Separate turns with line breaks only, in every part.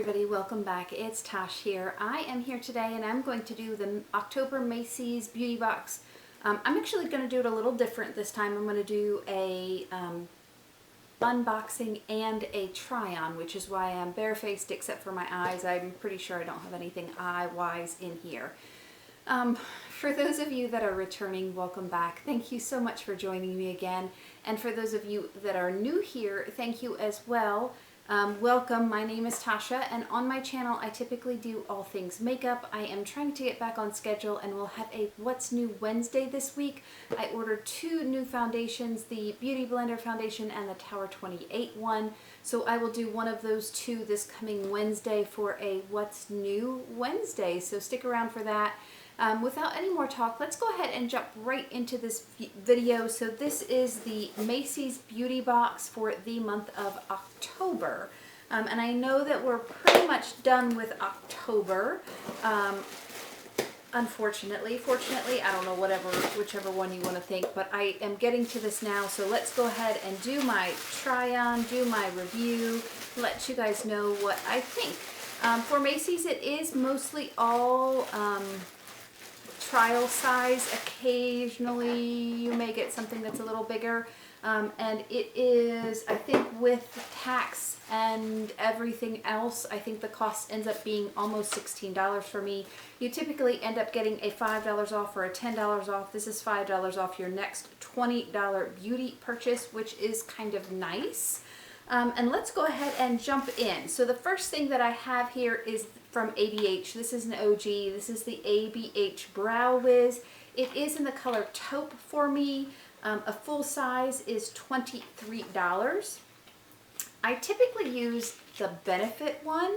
everybody, welcome back. It's Tosh here. I am here today and I'm going to do the October Macy's Beauty Box. I'm actually going to do it a little different this time. I'm going to do a unboxing and a try-on, which is why I'm barefaced except for my eyes. I'm pretty sure I don't have anything eye-wise in here. For those of you that are returning, welcome back. Thank you so much for joining me again. And for those of you that are new here, thank you as well. Welcome, my name is Tasha, and on my channel I typically do all things makeup. I am trying to get back on schedule and we'll have a What's New Wednesday this week. I ordered two new foundations, the Beauty Blender foundation and the Tower 28 one. So I will do one of those two this coming Wednesday for a What's New Wednesday. So stick around for that. Without any more talk, let's go ahead and jump right into this video. So this is the Macy's Beauty Box for the month of October. And I know that we're pretty much done with October. Unfortunately, fortunately, I don't know, whichever one you want to think, but I am getting to this now. So let's go ahead and do my try-on, do my review, let you guys know what I think. For Macy's, it is mostly all trial size. Occasionally you may get something that's a little bigger, and it is, I think with tax and everything else, I think the cost ends up being almost $16 for me. You typically end up getting a $5 off or a $10 off. This is $5 off your next $20 beauty purchase, which is kind of nice. And let's go ahead and jump in. So the first thing that I have here is from ABH. This is an OG. This is the ABH Brow Wiz. It is in the color taupe for me. A full size is $23. I typically use the Benefit one.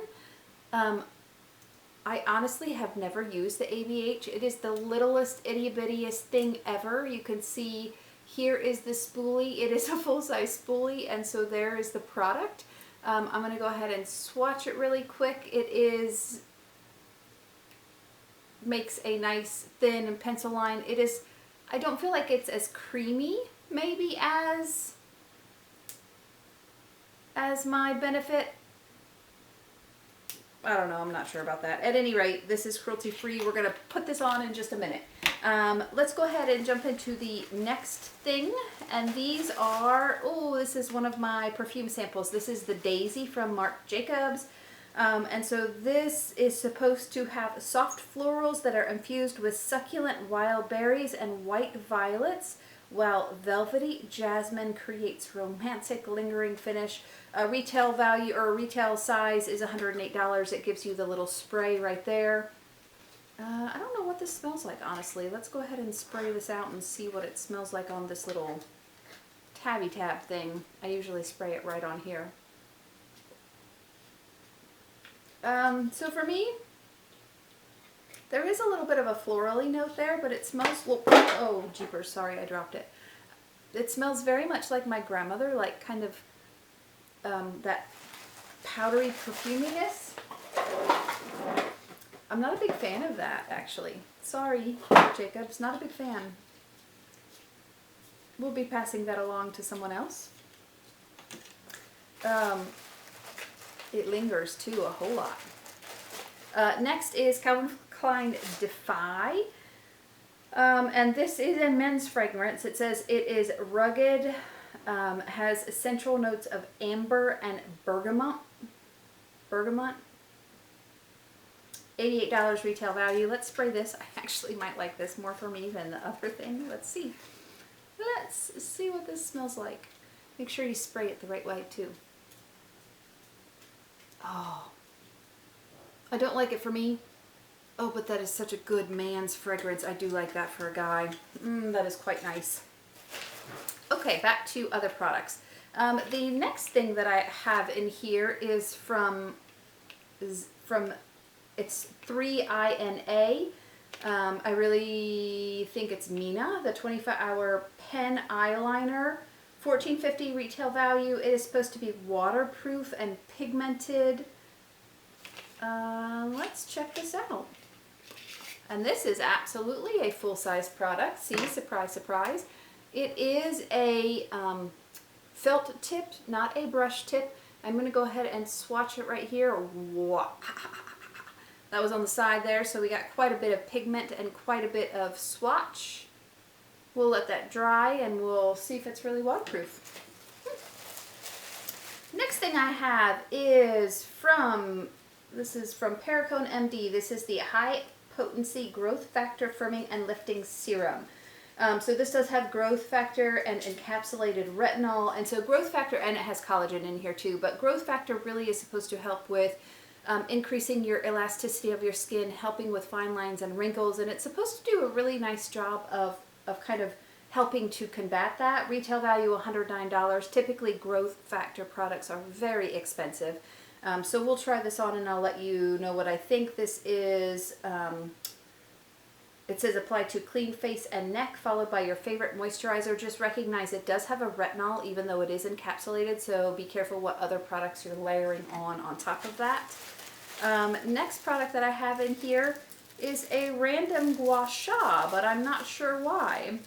I honestly have never used the ABH. It is the littlest itty bittiest thing ever. You can see here is the spoolie. It is a full-size spoolie, and so there is the product. I'm going to go ahead and swatch it really quick. It makes a nice thin pencil line. It is, I don't feel like it's as creamy maybe as my Benefit. I don't know, I'm not sure about that. At any rate, this is cruelty-free. We're going to put this on in just a minute. Let's go ahead and jump into the next thing. And these are, oh, this is one of my perfume samples. This is the Daisy from Marc Jacobs. And so this is supposed to have soft florals that are infused with succulent wild berries and white violets, while velvety jasmine creates romantic lingering finish. Retail value or retail size is $108. It gives you the little spray right there. I don't know what this smells like, honestly. Let's go ahead and spray this out and see what it smells like on this little tabby tab thing. I usually spray it right on here. So for me, there is a little bit of a florally note there, but it smells, oh jeepers, sorry, I dropped it. It smells very much like my grandmother, like kind of that powdery perfuminess. I'm not a big fan of that, actually. Sorry, Jacobs, not a big fan. We'll be passing that along to someone else. It lingers too a whole lot. Next is Calvin Klein Defy. And this is a men's fragrance. It says it is rugged, has essential notes of amber and bergamot. $88 retail value. Let's spray this. I actually might like this more for me than the other thing. Let's see. Let's see what this smells like. Make sure you spray it the right way too. Oh, I don't like it for me. Oh, but that is such a good man's fragrance. I do like that for a guy. That is quite nice. Okay, back to other products. The next thing that I have in here is from it's 3INA. I really think it's Mina, the 24-hour pen eyeliner. $14.50 retail value. It is supposed to be waterproof and pigmented. Let's check this out. And this is absolutely a full-size product. See, surprise, surprise. It is a felt tip, not a brush tip. I'm going to go ahead and swatch it right here. That was on the side there, so we got quite a bit of pigment and quite a bit of swatch. We'll let that dry and we'll see if it's really waterproof. Next thing I have is this is from Perricone MD. This is the High Potency Growth Factor Firming and Lifting Serum. So this does have growth factor and encapsulated retinol, and so growth factor, and it has collagen in here too, but growth factor really is supposed to help with increasing your elasticity of your skin, helping with fine lines and wrinkles, and it's supposed to do a really nice job of kind of helping to combat that. Retail value $109. Typically growth factor products are very expensive. So we'll try this on and I'll let you know what I think. This is, it says apply to clean face and neck, followed by your favorite moisturizer. Just recognize it does have a retinol, even though it is encapsulated, so be careful what other products you're layering on top of that. Next product that I have in here is a random gua sha, but I'm not sure why.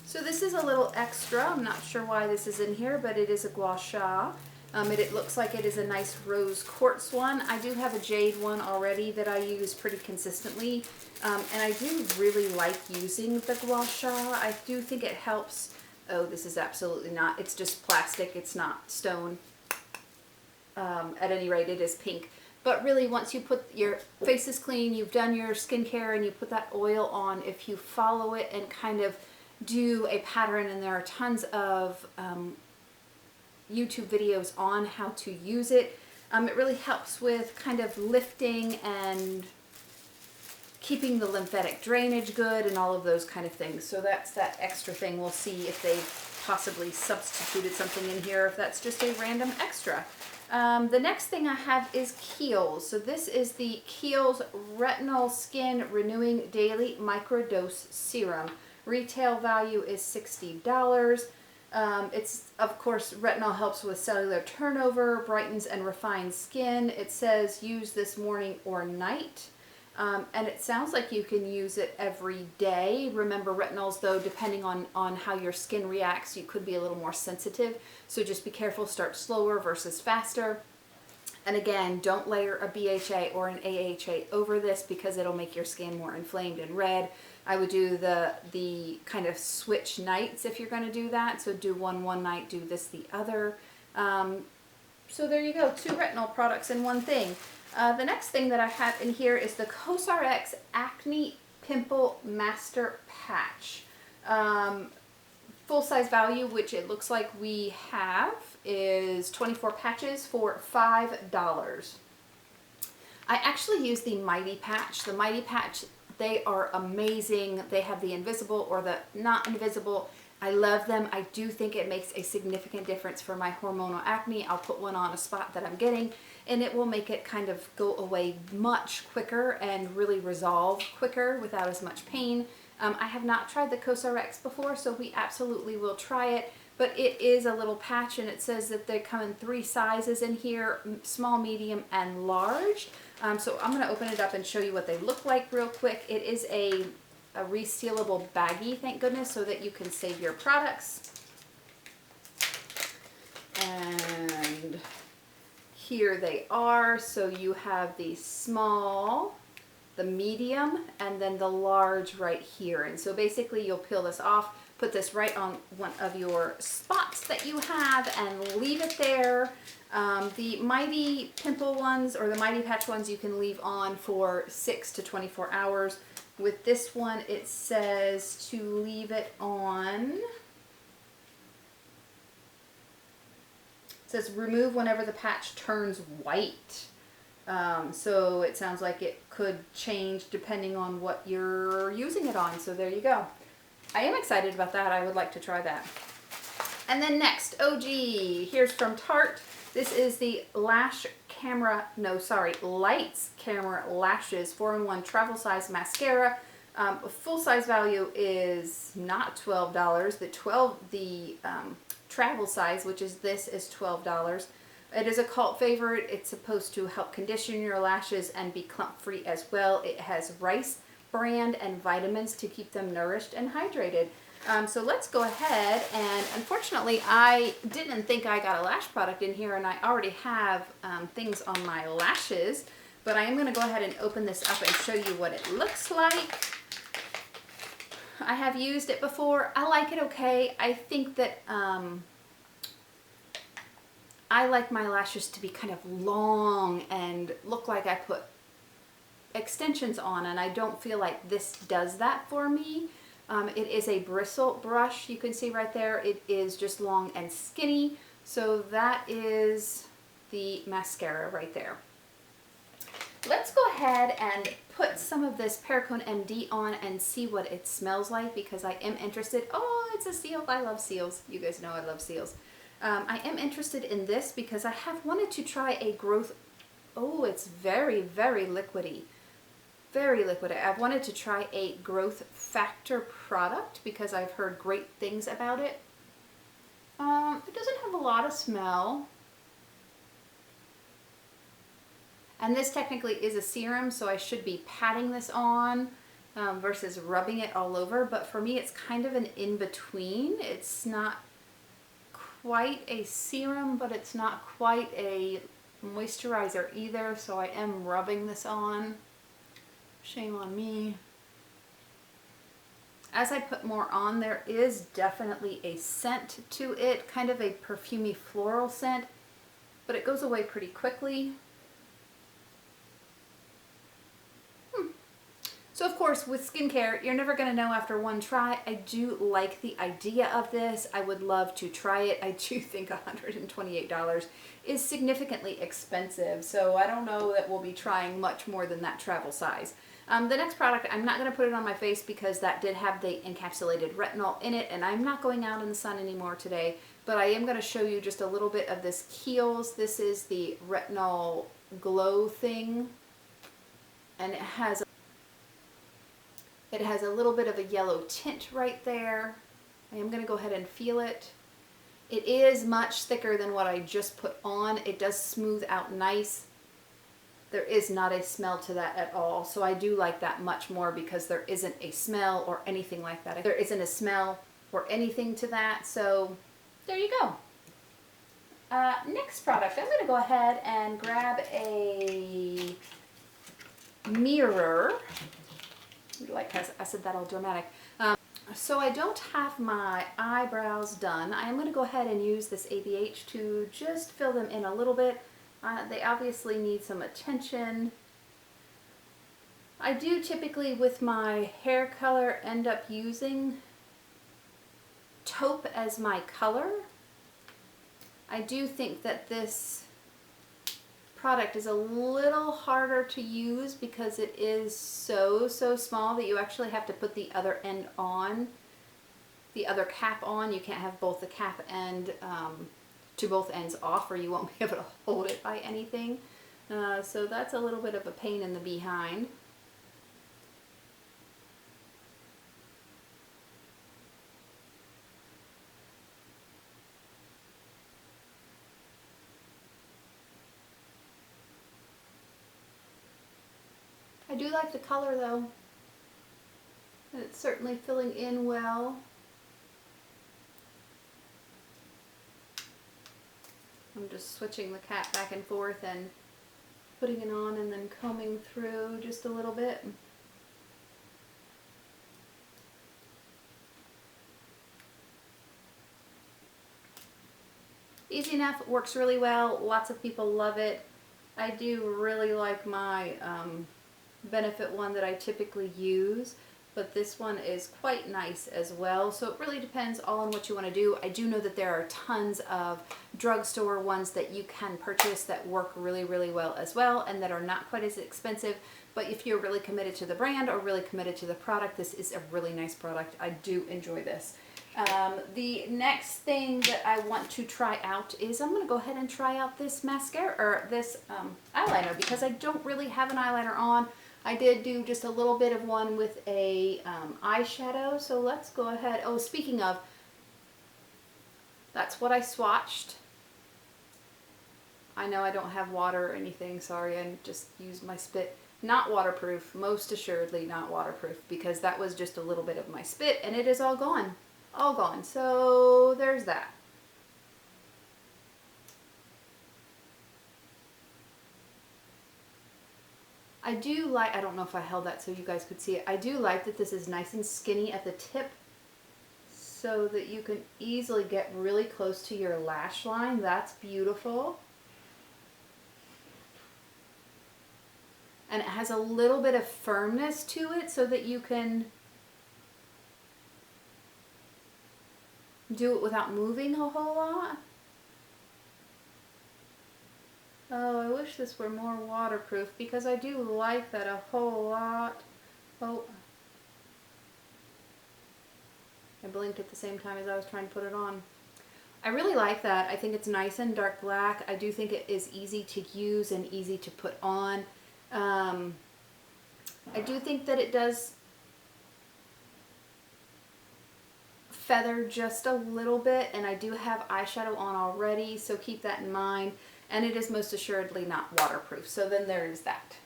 So this is a little extra. I'm not sure why this is in here, but it is a gua sha. It looks like it is a nice rose quartz one. I do have a jade one already that I use pretty consistently, and I do really like using the gua sha. I do think it helps. Oh, this is absolutely not. It's just plastic. It's not stone. At any rate, it is pink. But really, once you put your face is clean, you've done your skincare, and you put that oil on, if you follow it and kind of do a pattern, and there are tons of YouTube videos on how to use it, it really helps with kind of lifting and keeping the lymphatic drainage good and all of those kind of things. So that's that extra thing. We'll see if they've possibly substituted something in here, if that's just a random extra. The next thing I have is Kiehl's. So this is the Kiehl's Retinol Skin Renewing Daily Microdose Serum. Retail value is $60. It's, of course, retinol helps with cellular turnover, brightens and refines skin. It says use this morning or night. And it sounds like you can use it every day. Remember, retinols, though, depending on how your skin reacts, you could be a little more sensitive. So just be careful, start slower versus faster. And again, don't layer a BHA or an AHA over this because it'll make your skin more inflamed and red. I would do the kind of switch nights if you're going to do that. So do one night, do this the other. So there you go, 2 retinol products in one thing. The next thing that I have in here is the CosRX Acne Pimple Master Patch. Full size value, which it looks like we have, is 24 patches for $5. I actually use the Mighty Patch. The Mighty Patch, they are amazing. They have the invisible or the not invisible. I love them. I do think it makes a significant difference for my hormonal acne. I'll put one on a spot that I'm getting, and it will make it kind of go away much quicker and really resolve quicker without as much pain. I have not tried the CosRX before, so we absolutely will try it, but it is a little patch, and it says that they come in 3 sizes in here, small, medium, and large. So I'm going to open it up and show you what they look like real quick. It is a resealable baggie, thank goodness, so that you can save your products. And here they are. So you have the small, the medium, and then the large right here. And so basically you'll peel this off, put this right on one of your spots that you have, and leave it there. The Mighty Pimple ones, or the Mighty Patch ones, you can leave on for 6 to 24 hours. With this one, it says to leave it on. It says remove whenever the patch turns white. So it sounds like it could change depending on what you're using it on. So there you go. I am excited about that. I would like to try that. And then next, oh gee, here's from Tarte. This is the Lights Camera Lashes 4-in-1 travel size mascara. Full size value is not $12. The travel size, which is this, is $12. It is a cult favorite. It's supposed to help condition your lashes and be clump free as well. It has rice bran and vitamins to keep them nourished and hydrated. So let's go ahead, and unfortunately I didn't think I got a lash product in here, and I already have things on my lashes, but I am going to go ahead and open this up and show you what it looks like. I have used it before. I like it okay. I think that I like my lashes to be kind of long and look like I put extensions on, and I don't feel like this does that for me. It is a bristle brush. You can see right there, it is just long and skinny. So that is the mascara right there. Let's go ahead and put some of this Perricone MD on and see what it smells like, because I am interested. Oh, it's a seal. I love seals. You guys know I love seals. I am interested in this because I have wanted to try a growth. Oh, it's very, very liquidy. Very liquid. I've wanted to try a growth factor product because I've heard great things about it. It doesn't have a lot of smell. And this technically is a serum, so I should be patting this on versus rubbing it all over. But for me, it's kind of an in-between. It's not quite a serum, but it's not quite a moisturizer either. So I am rubbing this on. Shame on me. As I put more on, there is definitely a scent to it, kind of a perfumey floral scent, but it goes away pretty quickly. So of course, with skincare, you're never going to know after one try. I do like the idea of this. I would love to try it. I do think $128 is significantly expensive, so I don't know that we'll be trying much more than that travel size. The next product, I'm not going to put it on my face because that did have the encapsulated retinol in it, and I'm not going out in the sun anymore today, but I am going to show you just a little bit of this Kiehl's. This is the retinol glow thing, and it has a little bit of a yellow tint right there. I am going to go ahead and feel it. It is much thicker than what I just put on. It does smooth out nice. There is not a smell to that at all. So I do like that much more because there isn't a smell or anything like that. There isn't a smell or anything to that. So there you go. Next product, I'm going to go ahead and grab a mirror. Like I said that all dramatic. So I don't have my eyebrows done. I am going to go ahead and use this ABH to just fill them in a little bit. They obviously need some attention. I do typically, with my hair color, end up using taupe as my color. I do think that this product is a little harder to use because it is so small that you actually have to put the other end on, the other cap on. You can't have both the cap and to both ends off, or you won't be able to hold it by anything. So that's a little bit of a pain in the behind. I do like the color though, and it's certainly filling in well. I'm just switching the cap back and forth and putting it on and then combing through just a little bit. Easy enough, works really well, lots of people love it. I do really like my Benefit one that I typically use, but this one is quite nice as well. So it really depends all on what you want to do. I do know that there are tons of drugstore ones that you can purchase that work really well as well, and that are not quite as expensive. But if you're really committed to the brand or really committed to the product, this is a really nice product. I do enjoy this. The next thing that I want to try out is I'm going to go ahead and try out this mascara, or this eyeliner, because I don't really have an eyeliner on. I did do just a little bit of one with a eyeshadow, so let's go ahead. Oh, speaking of, that's what I swatched. I know I don't have water or anything, sorry, I just used my spit. Not waterproof, most assuredly not waterproof, because that was just a little bit of my spit and it is all gone. all gone. So there's that. I do like, I don't know if I held that so you guys could see it. I do like that this is nice and skinny at the tip so that you can easily get really close to your lash line. That's beautiful. And it has a little bit of firmness to it so that you can do it without moving a whole lot. Oh, I wish this were more waterproof because I do like that a whole lot. Oh, I blinked at the same time as I was trying to put it on. I really like that. I think it's nice and dark black. I do think it is easy to use and easy to put on. I do think that it does feather just a little bit, and I do have eyeshadow on already, so keep that in mind. And it is most assuredly not waterproof, so then there is that.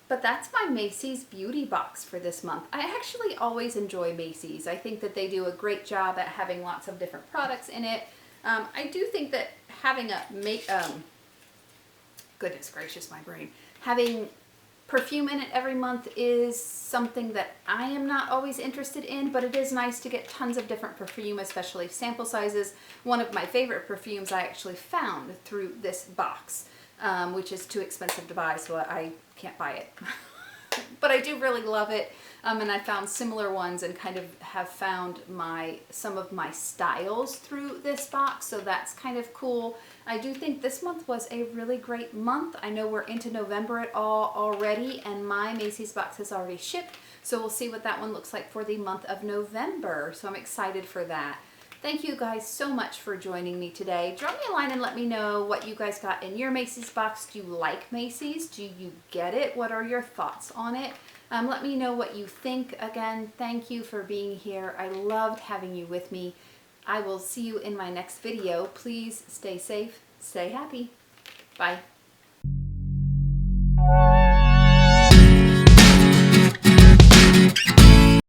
But that's my Macys beauty box for this month. I actually always enjoy Macys. I think that they do a great job at having lots of different products in it. I do think that having a goodness gracious, my brain, having perfume in it every month is something that I am not always interested in, but it is nice to get tons of different perfume, especially sample sizes. One of my favorite perfumes I actually found through this box, which is too expensive to buy, so I can't buy it. But I do really love it, and I found similar ones and kind of have found some of my styles through this box, so that's kind of cool. I do think this month was a really great month. I know we're into November already, and my Macys box has already shipped, so we'll see what that one looks like for the month of November, so I'm excited for that. Thank you guys so much for joining me today. Drop me a line and let me know what you guys got in your Macys box. Do you like Macys? Do you get it? What are your thoughts on it? Let me know what you think. Again, thank you for being here. I loved having you with me. I will see you in my next video. Please stay safe, stay happy. Bye.